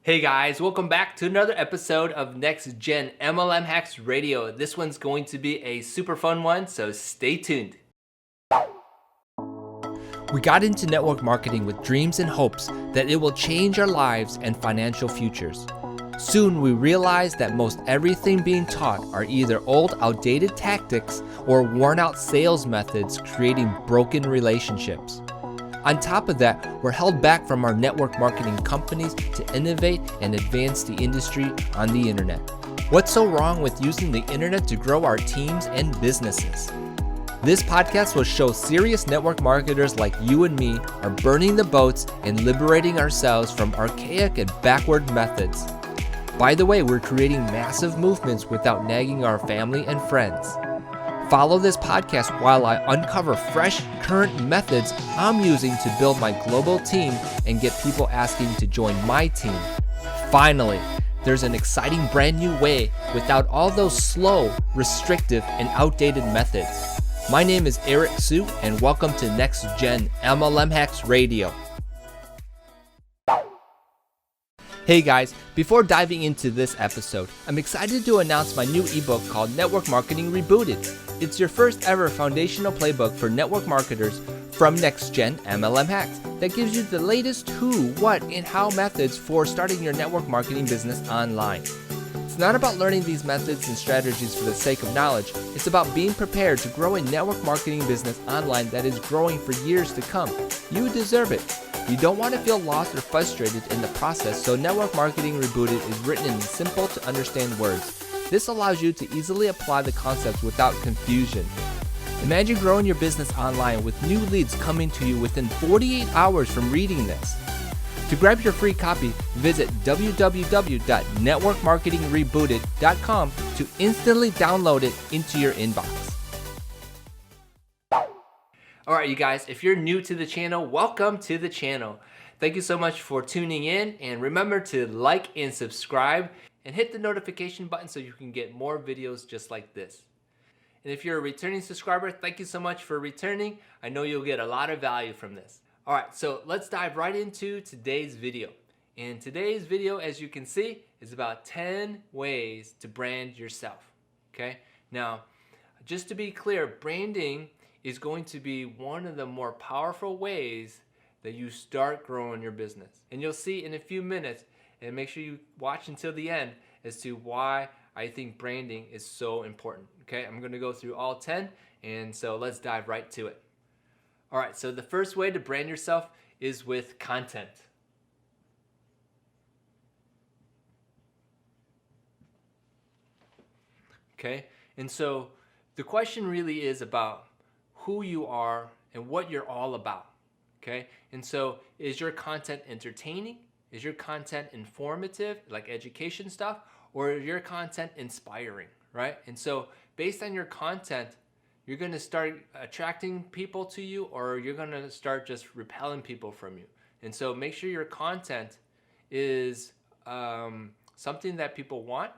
Hey guys, welcome back to another episode of Next Gen MLM Hacks Radio. This one's going to be a super fun one, so stay tuned. We got into network marketing with dreams and hopes that it will change our lives and financial futures. Soon we realized that most everything being taught are either old, outdated tactics or worn out sales methods creating broken relationships. On top of that, we're held back from our network marketing companies to innovate and advance the industry on the internet. What's so wrong with using the internet to grow our teams and businesses? This podcast will show serious network marketers like you and me are burning the boats and liberating ourselves from archaic and backward methods. By the way, we're creating massive movements without nagging our family and friends. Follow this podcast while I uncover fresh, current methods I'm using to build my global team and get people asking to join my team. Finally, there's an exciting brand new way without all those slow, restrictive, and outdated methods. My name is Eric Su, and welcome to Next Gen MLM Hacks Radio. Hey guys, before diving into this episode, I'm excited to announce my new ebook called Network Marketing Rebooted. It's your first ever foundational playbook for network marketers from Next Gen MLM Hacks that gives you the latest who, what, and how methods for starting your network marketing business online. It's not about learning these methods and strategies for the sake of knowledge. It's about being prepared to grow a network marketing business online that is growing for years to come. You deserve it. You don't want to feel lost or frustrated in the process, so Network Marketing Rebooted is written in simple to understand words. This allows you to easily apply the concepts without confusion. Imagine growing your business online with new leads coming to you within 48 hours from reading this. To grab your free copy, visit www.networkmarketingrebooted.com to instantly download it into your inbox. Alright you guys, if you're new to the channel, welcome to the channel. Thank you so much for tuning in, and remember to like and subscribe and hit the notification button so you can get more videos just like this. And if you're a returning subscriber, thank you so much for returning. I know you'll get a lot of value from this. Alright, so let's dive right into today's video. And today's video, as you can see, is about 10 ways to brand yourself. Okay? Now, just to be clear, branding is going to be one of the more powerful ways that you start growing your business. And you'll see in a few minutes, and make sure you watch until the end as to why I think branding is so important. Okay, I'm gonna go through all 10, and so let's dive right to it. All right, so the first way to brand yourself is with content. Okay, and so the question really is about who you are and what you're all about. Okay, and so is your content entertaining? Is your content informative, like education stuff, or is your content inspiring, right? And so based on your content, you're gonna start attracting people to you, or you're gonna start just repelling people from you. And so make sure your content is something that people want,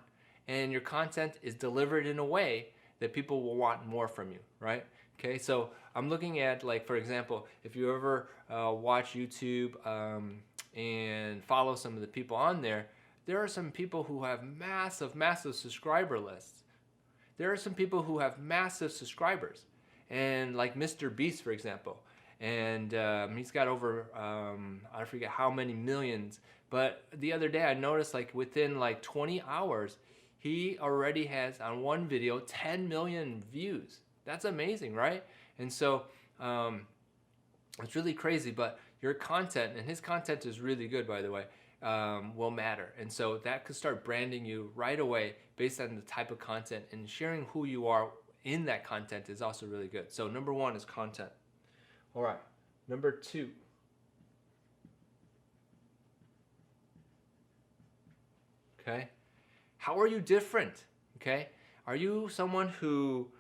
and your content is delivered in a way that people will want more from you, right? Okay, so I'm looking at, like, for example, if you ever watch YouTube and follow some of the people on there, there are some people who have massive subscriber lists. There are some people who have massive subscribers, and like Mr. Beast, for example, and he's got over I forget how many millions. But the other day I noticed, like, within like 20 hours, he already has on one video 10 million views. That's amazing, right? And so it's really crazy, but your content, and his content is really good, by the way, will matter. And so that could start branding you right away based on the type of content, and sharing who you are in that content is also really good. So number one is content. All right, number two. Okay, how are you different? Okay, are you someone who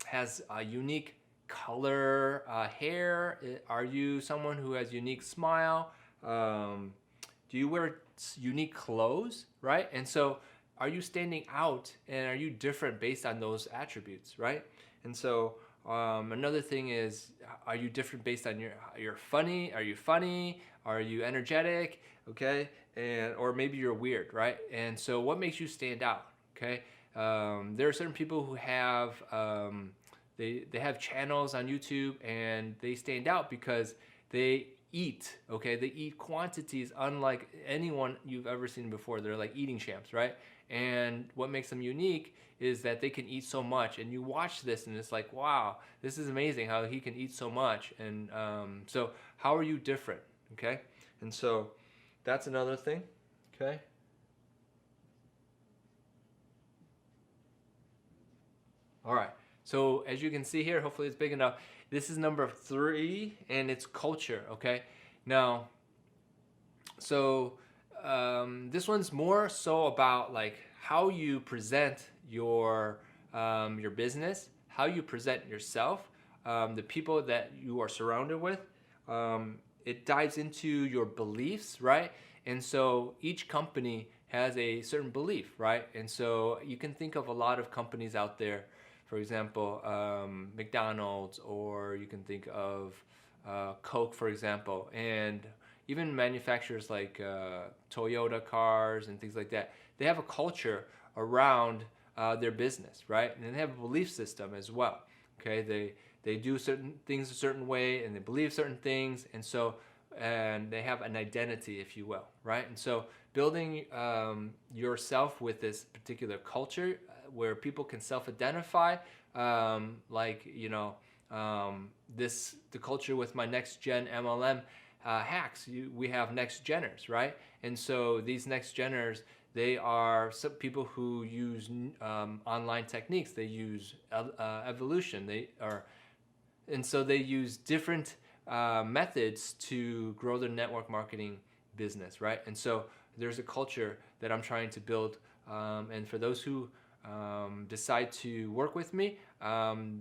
has a unique color hair? Are you someone who has unique smile? Do you wear unique clothes, right? And so are you standing out, and are you different based on those attributes, right? And so another thing is, are you different based on you're funny? Are you funny? Are you energetic? Okay, and or maybe you're weird, right? And so what makes you stand out? Okay, there are certain people who have they have channels on YouTube and they stand out because they eat. Okay, they eat quantities unlike anyone you've ever seen before. They're like eating champs, right? And what makes them unique is that they can eat so much, and you watch this and it's like, wow, this is amazing how he can eat so much. And so how are you different? Okay, and so that's another thing. Okay. All right. So as you can see here, hopefully it's big enough. This is number 3, and it's culture. Okay. Now, so this one's more so about like how you present your business, how you present yourself, the people that you are surrounded with. It dives into your beliefs, right? And so each company has a certain belief, right? And so you can think of a lot of companies out there, for example, McDonald's, or you can think of Coke, for example, and even manufacturers like Toyota cars and things like that. They have a culture around their business, right? And they have a belief system as well. Okay, they do certain things a certain way, and they believe certain things, and they have an identity, if you will, right? And so building yourself with this particular culture where people can self-identify, like the culture with my next gen MLM hacks. We have next geners, right? And so these next geners, they are some people who use online techniques. They use evolution. And so they use different methods to grow their network marketing business, right? And so there's a culture that I'm trying to build. And for those who decide to work with me,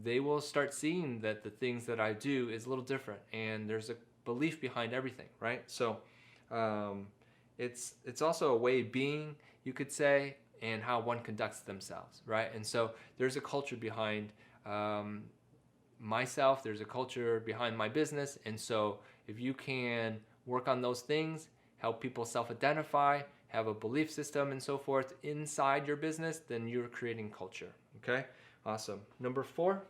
they will start seeing that the things that I do is a little different, and there's a belief behind everything, right? So it's also a way of being, you could say, and how one conducts themselves, right? And so there's a culture behind myself, there's a culture behind my business, and so if you can work on those things, help people self-identify, have a belief system and so forth inside your business, then you're creating culture. Okay, awesome. Number 4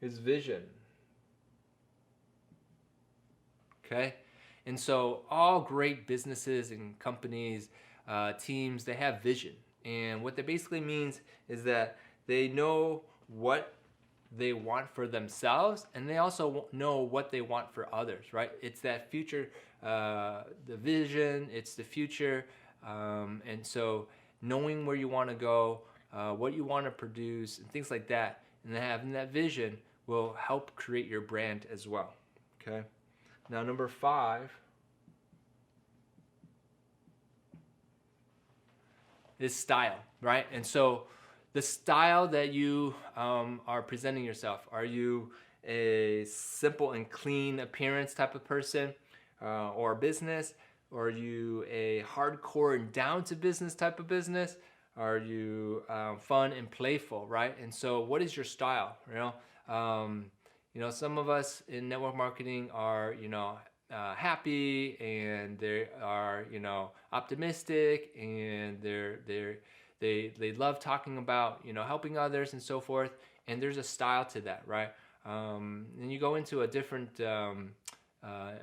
is vision. Okay, and so all great businesses and companies, teams, they have vision, and what that basically means is that they know what they want for themselves, and they also know what they want for others, right? It's that future, the vision, it's the future, and so knowing where you want to go, what you want to produce, and things like that, and then having that vision will help create your brand as well. Okay. Now, number 5 is style, right? And so the style that you are presenting yourself, are you a simple and clean appearance type of person or business? Or are you a hardcore and down to business type of business? Are you fun and playful, right? And so what is your style? Some of us in network marketing are, happy, and they are, optimistic, and they love talking about, helping others and so forth. And there's a style to that, right? And you go into a different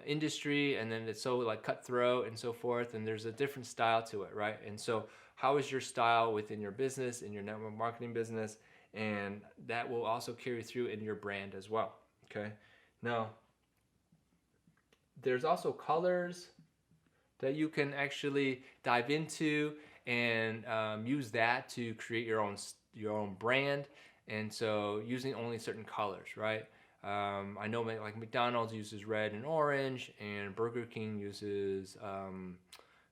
industry, and then it's so like cutthroat and so forth, and there's a different style to it, right? And so how is your style within your business, in your network marketing business? And that will also carry through in your brand as well. Okay. Now, there's also colors that you can actually dive into and use that to create your own brand. And so using only certain colors, right? I know like McDonald's uses red and orange, and Burger King uses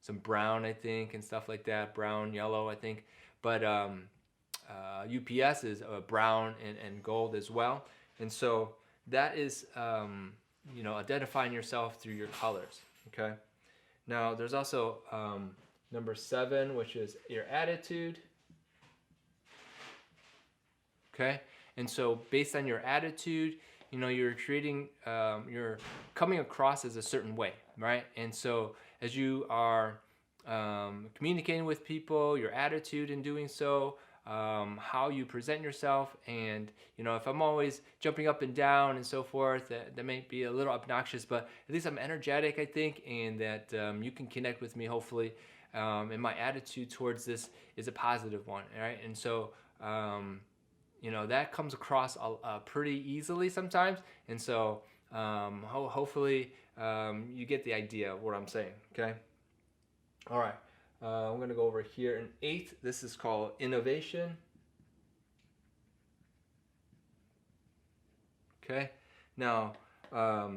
some brown, I think, and stuff like that, brown, yellow, I think. But UPS is brown and gold as well. And so that is, identifying yourself through your colors, okay? Now, there's also number 7, which is your attitude, okay? And so based on your attitude, you're creating, you're coming across as a certain way, right? And so as you are communicating with people, your attitude in doing so, how you present yourself, and if I'm always jumping up and down and so forth, that may be a little obnoxious, but at least I'm energetic, I think, and that you can connect with me, hopefully, and my attitude towards this is a positive one, right? And so that comes across pretty easily sometimes, and so hopefully you get the idea of what I'm saying. Okay. All right. I'm going to go over here in 8. This is called innovation. Okay. Now, are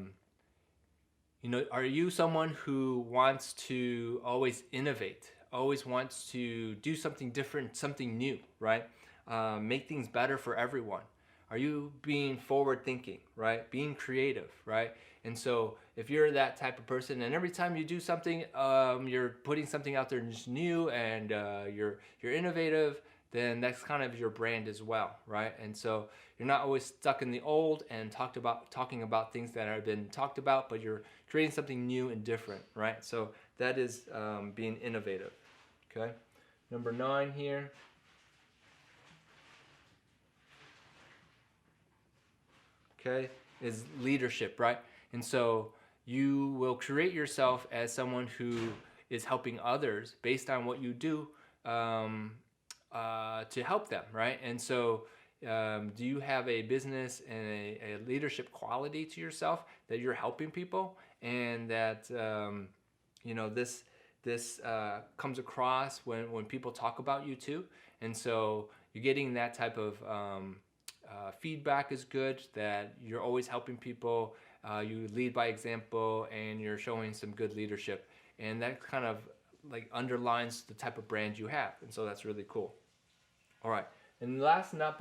you someone who wants to always innovate, always wants to do something different, something new, right? Make things better for everyone? Are you being forward thinking, right? Being creative, right? And so if you're that type of person, and every time you do something, you're putting something out there just new, and you're innovative, then that's kind of your brand as well, right? And so you're not always stuck in the old and talking about things that have been talked about, but you're creating something new and different, right? So that is being innovative. Okay. Number 9 here. Okay, is leadership, right? And so you will create yourself as someone who is helping others based on what you do to help them, right? And so do you have a business and a leadership quality to yourself that you're helping people, and that this comes across when people talk about you too? And so you're getting that type of feedback is good, that you're always helping people, you lead by example, and you're showing some good leadership, and that kind of like underlines the type of brand you have, and so that's really cool. All right, and last not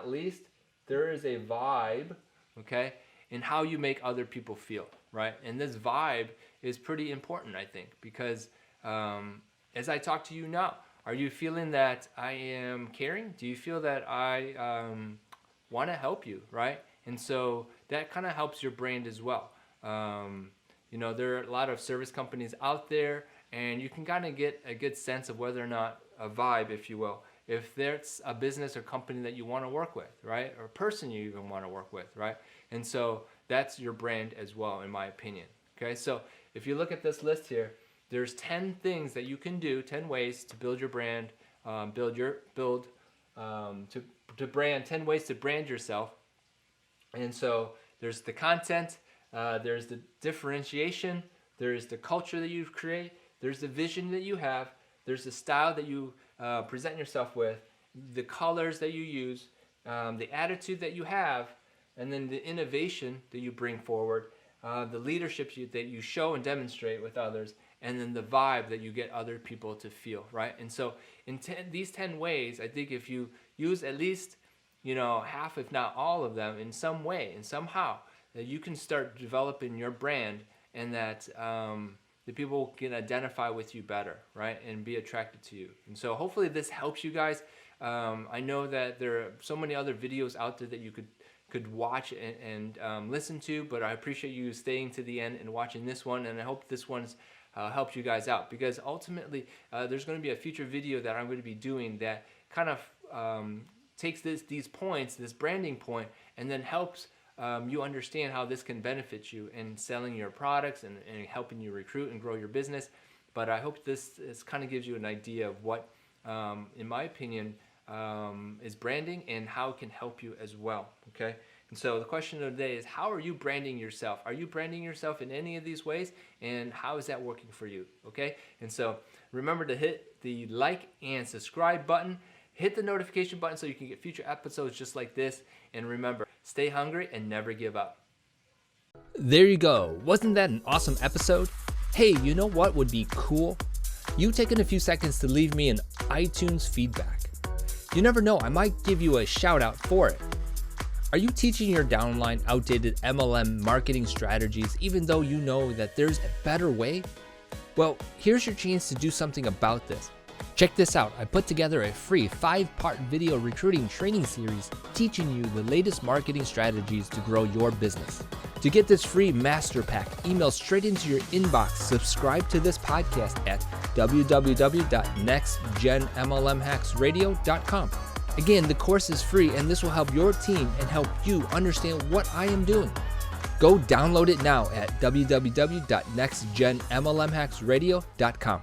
least, there is a vibe, okay, in how you make other people feel, right? And this vibe is pretty important, I think, because as I talk to you now, are you feeling that I am caring? Do you feel that I want to help you, right? And so that kind of helps your brand as well. There are a lot of service companies out there, and you can kind of get a good sense of whether or not a vibe, if you will, if there's a business or company that you want to work with, right? Or a person you even want to work with, right? And so that's your brand as well, in my opinion. Okay, so if you look at this list here, there's 10 things that you can do, 10 ways to build your brand, to brand, 10 ways to brand yourself. And so there's the content, there's the differentiation, there's the culture that you create, there's the vision that you have, there's the style that you present yourself with, the colors that you use, the attitude that you have, and then the innovation that you bring forward, the leadership that you show and demonstrate with others, and then the vibe that you get other people to feel, right? And so in these 10 ways, I think if you use at least half, if not all of them, in some way and somehow, that you can start developing your brand, and that the people can identify with you better, right? And be attracted to you. And so hopefully this helps you guys. I know that there are so many other videos out there that you could watch and listen to, but I appreciate you staying to the end and watching this one, and I hope this one's helped you guys out, because ultimately there's going to be a future video that I'm going to be doing that kind of takes these points, this branding point, and then helps you understand how this can benefit you in selling your products and helping you recruit and grow your business. But I hope this kind of gives you an idea of what, in my opinion, is branding and how it can help you as well. Okay. And so the question of the day is, how are you branding yourself? Are you branding yourself in any of these ways? And how is that working for you? Okay. And so remember to hit the like and subscribe button. Hit the notification button so you can get future episodes just like this. And remember, stay hungry and never give up. There you go. Wasn't that an awesome episode? Hey, you know what would be cool? You taking a few seconds to leave me an iTunes feedback. You never know, I might give you a shout out for it. Are you teaching your downline outdated MLM marketing strategies even though you know that there's a better way? Well, here's your chance to do something about this. Check this out. I put together a free 5-part video recruiting training series teaching you the latest marketing strategies to grow your business. To get this free master pack emailed straight into your inbox, subscribe to this podcast at www.nextgenmlmhacksradio.com. Again, the course is free, and this will help your team and help you understand what I am doing. Go download it now at www.nextgenmlmhacksradio.com.